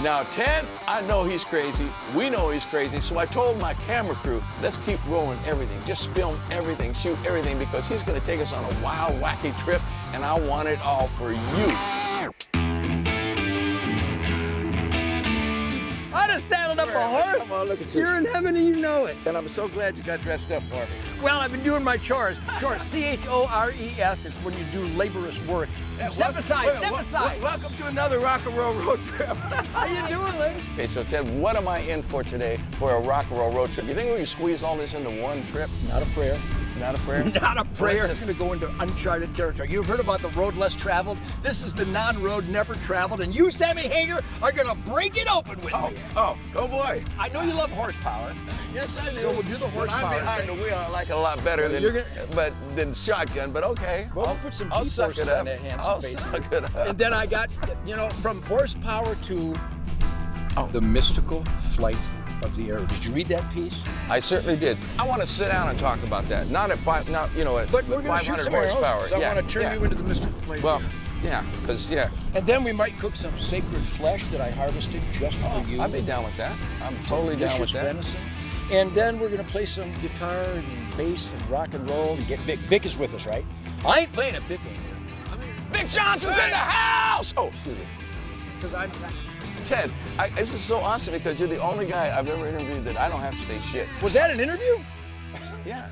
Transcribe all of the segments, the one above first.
Now, Ted, I know he's crazy. We know he's crazy. So I told my camera crew, let's keep rolling everything. Just film everything, shoot everything, because he's going to take us on a wild, wacky trip, and I want it all for you. I just saddled up a horse. Come on, look at you. You're in heaven and you know it. And I'm so glad you got dressed up for me. Well, I've been doing my chores. Chores, C-H-O-R-E-S. It's when you do laborious work. Step aside, step aside. Welcome to another rock and roll road trip. How you doing, lady? Okay, so Ted, what am I in for today for a rock and roll road trip? You think we can squeeze all this into one trip? Not a prayer. Not a prayer? Not a prayer. Well, It's going to go into uncharted territory. You've heard about the road less traveled? This is the non-road never traveled, and you, Sammy Hagar, are going to break it open with me. Oh, boy. I know you love horsepower. Yes, I do. So we'll do the horsepower. I'm behind the wheel. I like it a lot better than shotgun, but okay. Well, we'll put some I'll suck G-forces it up. on that handsome I'll face. suck it up. And then I got, you know, from horsepower to the mystical flight of the arrow. Did you read that piece? I certainly did. I want to sit down and talk about that. Not at five, not you know at But we're going to shoot 500 some arrows, horsepower. so I want to turn you into the mystical flight. Well, here. yeah, because And then we might cook some sacred flesh that I harvested just for you. I'd be down with that. I'm totally down with Delicious that. venison. And then we're going to play some guitar and bass and rock and roll and get Vic. Vic is with us, right? I ain't playing it, Vic ain't here. Vic Johnson's in the house! Oh, excuse me. Because I'm... Ted, this is so awesome because you're the only guy I've ever interviewed that I don't have to say shit. Was that an interview? Yeah.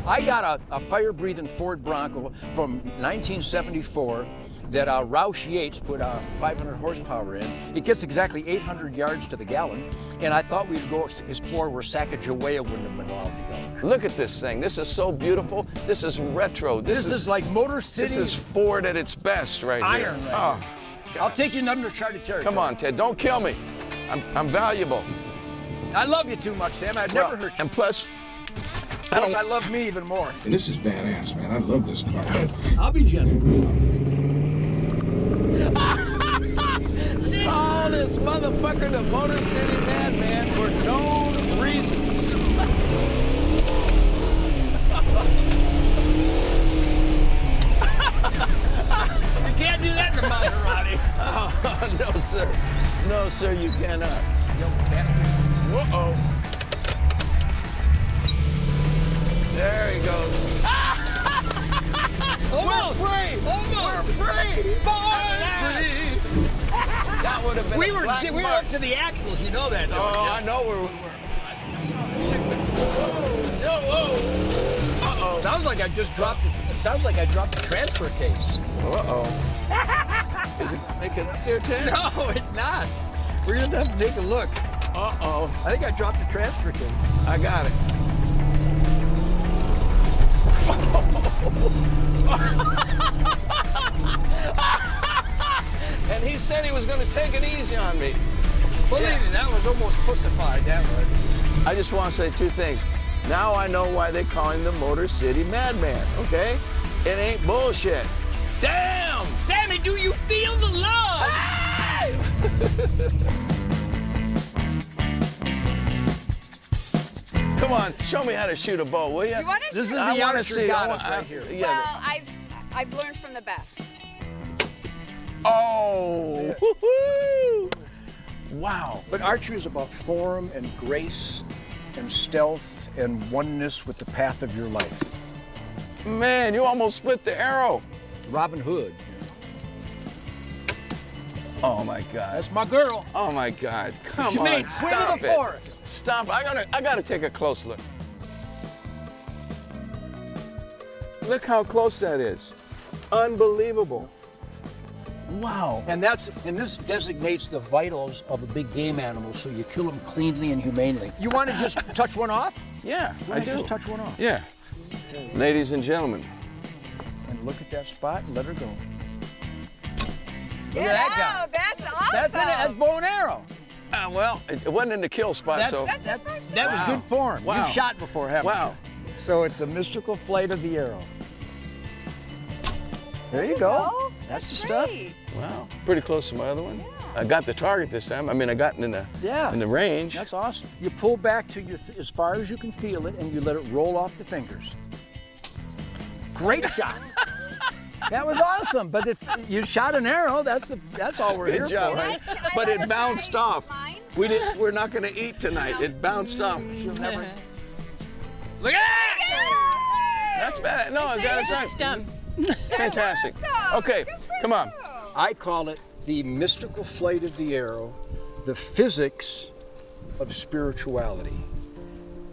I got a fire-breathing Ford Bronco from 1974 that Roush Yates put 500 horsepower in. It gets exactly 800 yards to the gallon, and I thought we'd go explore where Sacagawea wouldn't have been allowed to go. Look at this thing. This is so beautiful. This is retro. This is like Motor City. This is Ford at its best right here. Iron right Oh, here. I'll take you in uncharted territory. come on, Ted. Don't kill me. I'm valuable. I love you too much, Sam. I'd never hurt you. And plus, I love me even more. And this is badass, man. I love this car. I'll be gentle. call this motherfucker the Motor City Madman for known reasons. You can't do that in the Maserati. Oh, no, sir. No, sir, you cannot. You can't. Uh-oh. There he goes. Almost. We're free. Almost. We're free. Born free. That would have been We a were black we were mark. up to the axles, you know that, don't Oh, you? I know we were. Uh-oh. Sounds like I just dropped it. It sounds like I dropped the transfer case. Uh-oh. Is it making up there, Ted? No, it's not. We're gonna have to take a look. Uh-oh. I think I dropped the transfer case. I got it. And he said he was going to take it easy on me. Believe me, that was almost pussified, that was. I just want to say two things. Now I know why they call him the Motor City Madman, okay? It ain't bullshit. Damn! Sammy, do you feel the love? Hey! Come on, show me how to shoot a bow, will you? You want to This shoot? is I the wanna amateur see. goddess right here. Yeah. Well, I've learned from the best. Oh! Woo-hoo! Wow. But archery is about form and grace and stealth and oneness with the path of your life. Man, you almost split the arrow. Robin Hood. Oh my God. That's my girl. Oh my God. Come She on, made Queen stop of the it. Forest. Stop. I gotta take a close look. Look how close that is. Unbelievable. Wow. And this designates the vitals of a big game animal, so you kill them cleanly and humanely. You want to just touch one off? Yeah, I do. Just touch one off. Yeah. Ladies and gentlemen. And look at that spot and let her go. Get at that guy. out! That's awesome. That's bow and arrow. Well, it wasn't in the kill spot, so. That's the first time. That was Wow. good form. Wow. You've shot before, haven't Wow. you? So it's the mystical flight of the arrow. There you you go. go. That's the stuff. Great. Wow, pretty close to my other one. I got the target this time. I mean, I got in the range. That's awesome. You pull back to as far as you can feel it, and you let it roll off the fingers. Great shot. That was awesome. But if you shot an arrow, that's all we're here Good job, for. honey. Can I But have it a bounced try? off. Mine? We're not going to eat tonight. It bounced off. You'll never. Look at that! That's bad. No, it's out of sight. Stump. Fantastic. Awesome. Okay, Good for come on. you. I call it the mystical flight of the arrow, the physics of spirituality.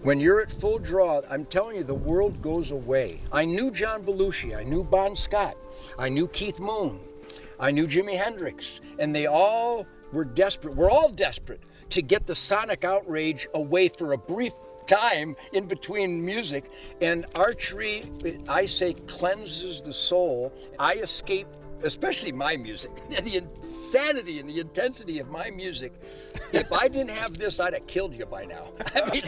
When you're at full draw, I'm telling you, the world goes away. I knew John Belushi, I knew Bon Scott, I knew Keith Moon, I knew Jimi Hendrix, and they all were desperate. We're all desperate to get the sonic outrage away for a brief time in between music. And archery, I say, cleanses the soul. I escape, especially my music, the insanity and the intensity of my music. If I didn't have this, I'd have killed you by now. I mean,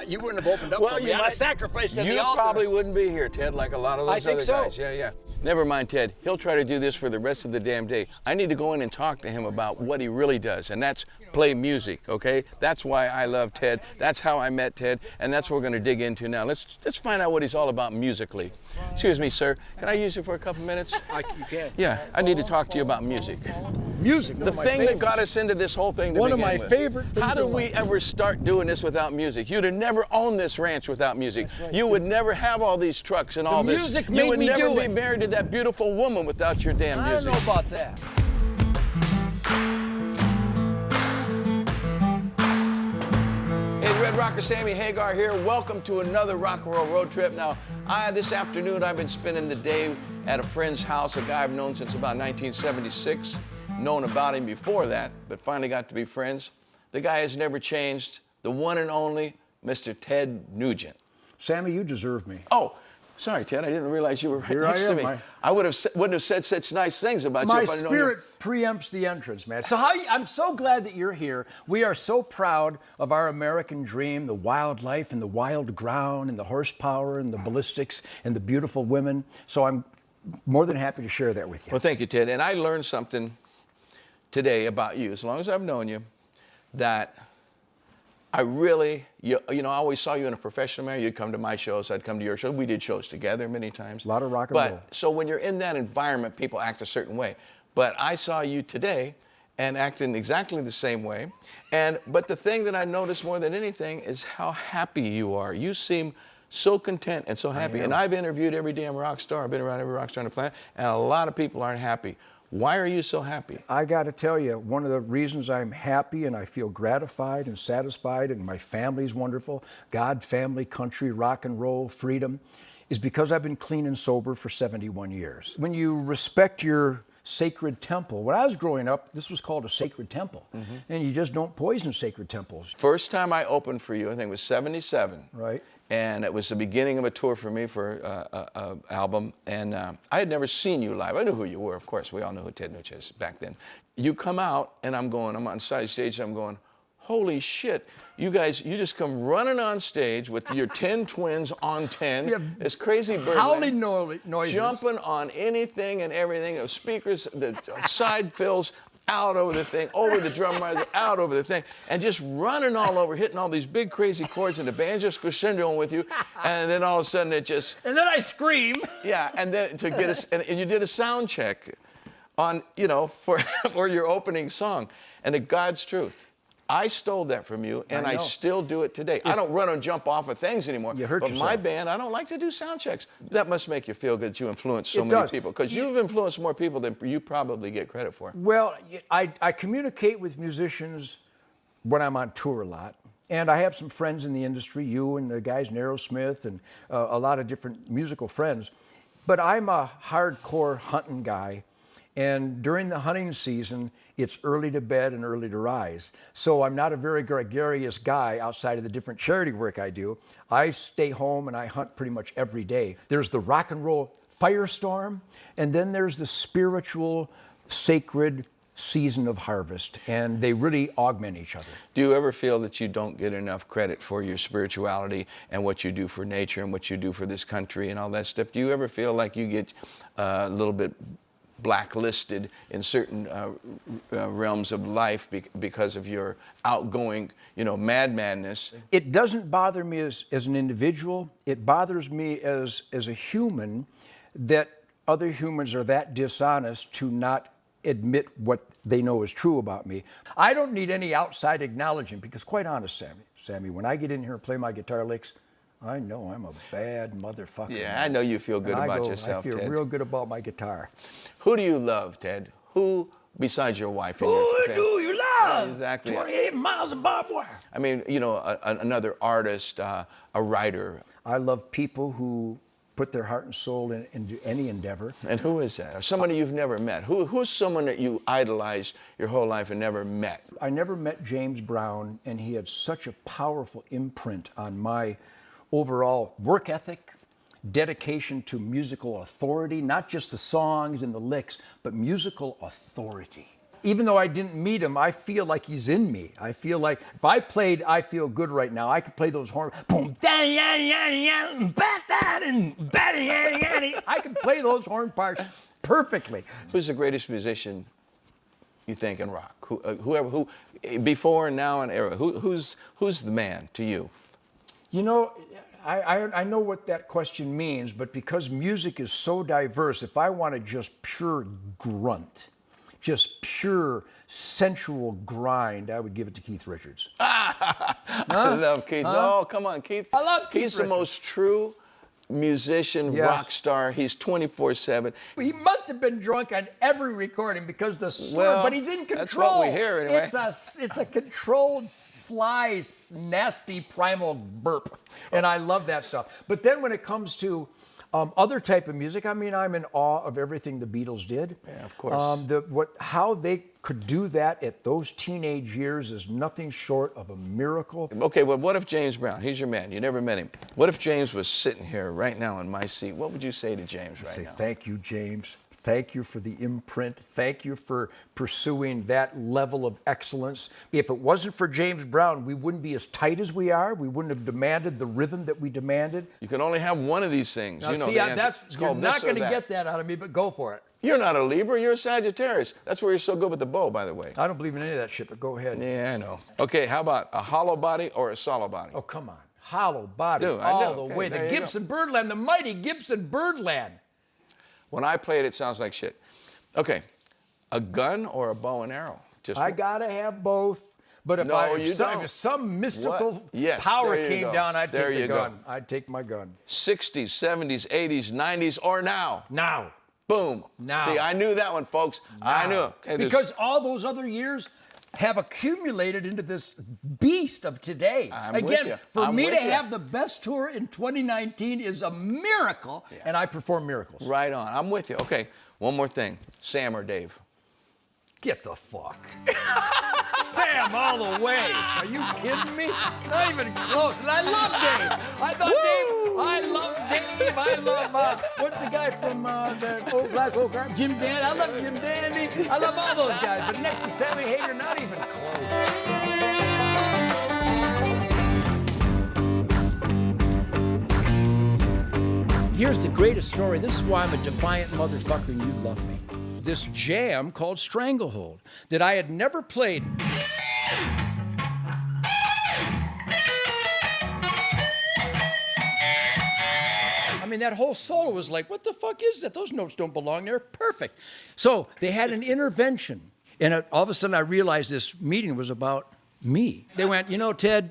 you wouldn't have opened up for me. I'd have sacrificed at the You altar. probably wouldn't be here, Ted, like a lot of those I think other so. guys. Yeah. Never mind, Ted. He'll try to do this for the rest of the damn day. I need to go in and talk to him about what he really does, and that's play music, okay? That's why I love Ted. That's how I met Ted, and that's what we're going to dig into now. Let's find out what he's all about musically. Excuse me, sir. Can I use you for a couple minutes? You can. Yeah, I need to talk to you about music. Music. The thing that got us into this whole thing to One of begin my with. favorite things How did in we life. ever start doing this without music? You'd have never owned this ranch without music. You would never have all these trucks and all this. music You made would me never do be it. married to that beautiful woman without your damn I don't music. know about that. Hey, Red Rocker Sammy, Hagar here. Welcome to another rock and roll road trip. Now, this afternoon I've been spending the day at a friend's house, a guy I've known since about 1976. Known about him before that, but finally got to be friends. The guy has never changed. The one and only Mr. Ted Nugent. Sammy, you deserve me. Oh, sorry, Ted. I didn't realize you were right Here I next to am. me. I wouldn't have said such nice things about you My if I'd known you. spirit preempts the entrance, man. So I'm so glad that you're here. We are so proud of our American dream, the wildlife and the wild ground and the horsepower and the ballistics and the beautiful women. So I'm more than happy to share that with you. Well, thank you, Ted. And I learned something today about you, as long as I've known you, that I really, I always saw you in a professional manner. You'd come to my shows, I'd come to your shows. We did shows together many times. A lot of rock and roll. So when you're in that environment, people act a certain way. But I saw you today and acting exactly the same way. But the thing that I noticed more than anything is how happy you are. You seem so content and so happy. And I've interviewed every damn rock star. I've been around every rock star on the planet, and a lot of people aren't happy. Why are you so happy? I got to tell you, one of the reasons I'm happy and I feel gratified and satisfied and my family's wonderful, God, family, country, rock and roll, freedom, is because I've been clean and sober for 71 years. When you respect your sacred temple, when I was growing up, this was called a sacred temple, and you just don't poison sacred temples. First time I opened for you, I think it was 77. Right. And it was the beginning of a tour for me for an album. And I had never seen you live. I knew who you were, of course. We all knew who Ted Nugent is back then. You come out, and I'm on side stage, and I'm going, holy shit, you guys, you just come running on stage with your 10 twins on 10. Yeah. This crazy bird. Howling noises. Jumping on anything and everything. The speakers, the side fills, out over the thing, over the drum riser, out over the thing, and just running all over, hitting all these big crazy chords, and the band just crescendoing with you, and then all of a sudden it just... And then I scream. Yeah, and then to get us, and you did a sound check on, for your opening song, and the God's truth. I stole that from you, and I still do it today. I don't run and jump off of things anymore. You hurt but yourself. my band, I don't like to do sound checks. That must make you feel good that you influence so many people, because you've influenced more people than you probably get credit for. Well, I communicate with musicians when I'm on tour a lot. And I have some friends in the industry, you and the guys in Aerosmith and a lot of different musical friends. But I'm a hardcore hunting guy. And during the hunting season, it's early to bed and early to rise. So I'm not a very gregarious guy outside of the different charity work I do. I stay home and I hunt pretty much every day. There's the rock and roll firestorm, and then there's the spiritual, sacred season of harvest, and they really augment each other. Do you ever feel that you don't get enough credit for your spirituality and what you do for nature and what you do for this country and all that stuff? Do you ever feel like you get a little bit blacklisted in certain realms of life because of your outgoing, madness. It doesn't bother me as an individual. It bothers me as a human that other humans are that dishonest to not admit what they know is true about me. I don't need any outside acknowledgement because, quite honest, Sammy, when I get in here and play my guitar licks, I know I'm a bad motherfucker. Yeah, I know you feel good about yourself, Ted. I feel real good about my guitar. Who do you love, Ted? Who, besides your wife and your family? Who do you love? Yeah, exactly. 28 miles of barbed wire. I mean, another artist, a writer. I love people who put their heart and soul into any endeavor. And who is that? Or somebody you've never met? Who's someone that you idolized your whole life and never met? I never met James Brown, and he had such a powerful imprint on my overall work ethic, dedication to musical authority, not just the songs and the licks, but musical authority. Even though I didn't meet him, I feel like he's in me. I feel like if I played I Feel Good right now, I could play those horns. Boom, da ya ya ya, bat that and bat ya ya. I could play those horn parts perfectly. Who's the greatest musician you think in rock? Who before and now and era? Who's the man to you? I know what that question means, but because music is so diverse, if I wanted just pure grunt, just pure sensual grind, I would give it to Keith Richards. I love Keith. No, come on, Keith. I love Keith He's the most true musician, rock star. He's 24/7. He must have been drunk on every recording because the slur, but he's in control. That's what we hear anyway. It's a controlled, sly, nasty, primal burp, and I love that stuff. But then when it comes to other type of music, I mean, I'm in awe of everything the Beatles did. Yeah, of course. How they could do that at those teenage years is nothing short of a miracle. Okay, well, what if James Brown, he's your man, you never met him. What if James was sitting here right now in my seat? What would you say to James right now? Thank you, James. Thank you for the imprint. Thank you for pursuing that level of excellence. If it wasn't for James Brown, we wouldn't be as tight as we are. We wouldn't have demanded the rhythm that we demanded. You can only have one of these things. Now, you know see, the answer. It's you're called not this or going to that. get that out of me, but go for it. You're not a Libra, you're a Sagittarius. That's where you're so good with the bow, by the way. I don't believe in any of that shit, but go ahead. Yeah, I know. Okay, how about a hollow body or a solid body? Oh, come on. Hollow body Dude, all the way. The Gibson Birdland, the mighty Gibson Birdland. When I play it, it sounds like shit. Okay, a gun or a bow and arrow? I gotta have both. But if some mystical power came down, I'd take the gun. I'd take my gun. 60s, 70s, 80s, 90s, or now? Now. Boom. Now. See, I knew that one, folks. Now. I knew it. Okay, because all those other years have accumulated into this beast of today. Again, for me to have the best tour in 2019 is a miracle, and I perform miracles. Right on. I'm with you. Okay, one more thing. Sam or Dave? Get the fuck. Sam all the way. Are you kidding me? Not even close. And I love Dave. I love Dave. I love, what's the guy from the old Black Oak Art? Jim Dan. I love Jim Dandy. I love all those guys. But next to Sammy Hagar, not even close. Here's the greatest story. This is why I'm a defiant motherfucker and you love me. This jam called Strangle Hold that I had never played. I mean, that whole solo was like, what the fuck is that? Those notes don't belong there. Perfect. So they had an intervention. And all of a sudden I realized this meeting was about me. They went, Ted,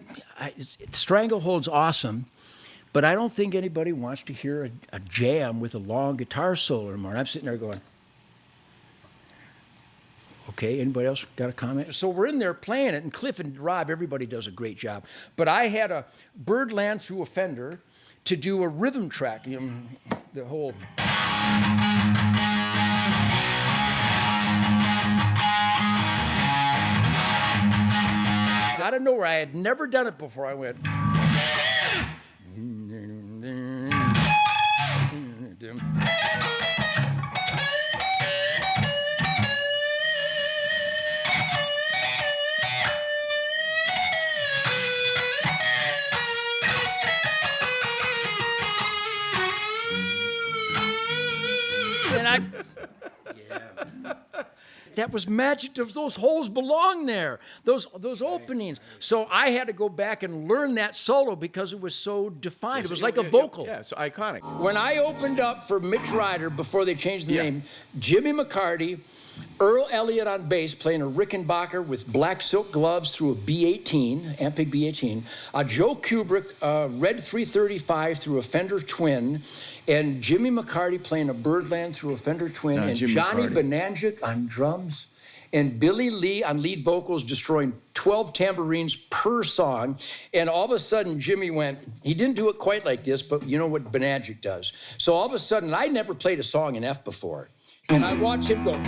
Strangle Hold's awesome, but I don't think anybody wants to hear a jam with a long guitar solo anymore. And I'm sitting there going, okay, anybody else got a comment? So we're in there playing it, and Cliff and Rob, everybody does a great job. But I had a Birdland through a Fender to do a rhythm track, the whole... Out of nowhere, I had never done it before. I went... And that was magic. Those holes belong there, those openings. So I had to go back and learn that solo because it was so defined. It was like a vocal. Yeah, it's iconic. When I opened up for Mitch Ryder before they changed the name, Jimmy McCarty, Earl Elliott on bass playing a Rickenbacker with black silk gloves through a B18, Ampeg B18, Joe Kubrick, Red 335 through a Fender Twin, and Jimmy McCarty playing a Birdland through a Fender Twin, and Jimmy Johnny McCarty. Bonangic on drums, and Billy Lee on lead vocals destroying 12 tambourines per song. And all of a sudden, Jimmy went, he didn't do it quite like this, but you know what Bonangic does. So all of a sudden, I never played a song in F before. And I watch him go.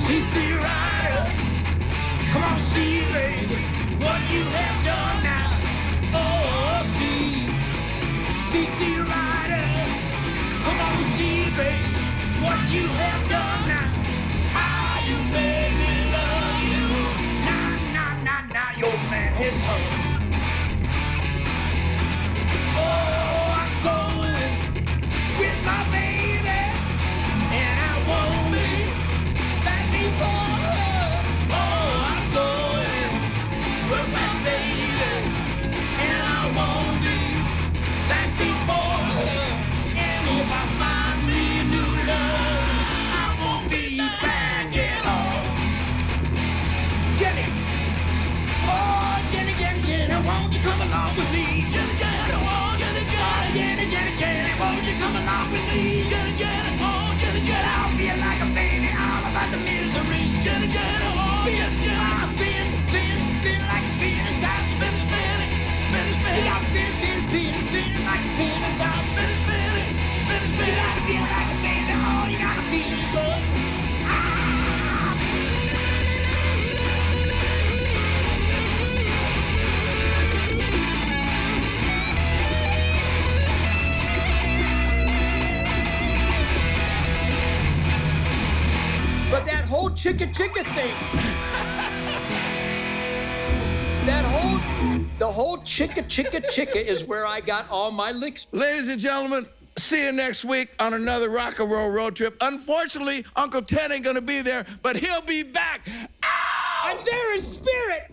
C.C. Ryder, come on, see, baby, what you have done now. Oh, C.C. Ryder, come on, see, baby, what you have done now. Ah, you made me love you. Nah, your man has come. Oh, I'm going with my baby, and I won't be back before her. Oh, I'm going with my baby, and I won't be back before her. And if I find me a new love, I won't be back at all. Jenny, oh, Jenny, won't you come along with me? Jenny, oh, Jenny, won't you come along with me? Jenny, oh, Jenny, I'll feel like a baby all about the misery. Jenny, oh, Jenny, I'll spin like a spinning top. Spinning. You gotta spin like a spinning top. Spinning. You gotta feel like a baby, all you gotta feel is love. But that whole chicka thing, the whole chicka is where I got all my licks. Ladies and gentlemen, see you next week on another rock and roll road trip. Unfortunately, Uncle Ted ain't gonna be there, but he'll be back. Ow! I'm there in spirit.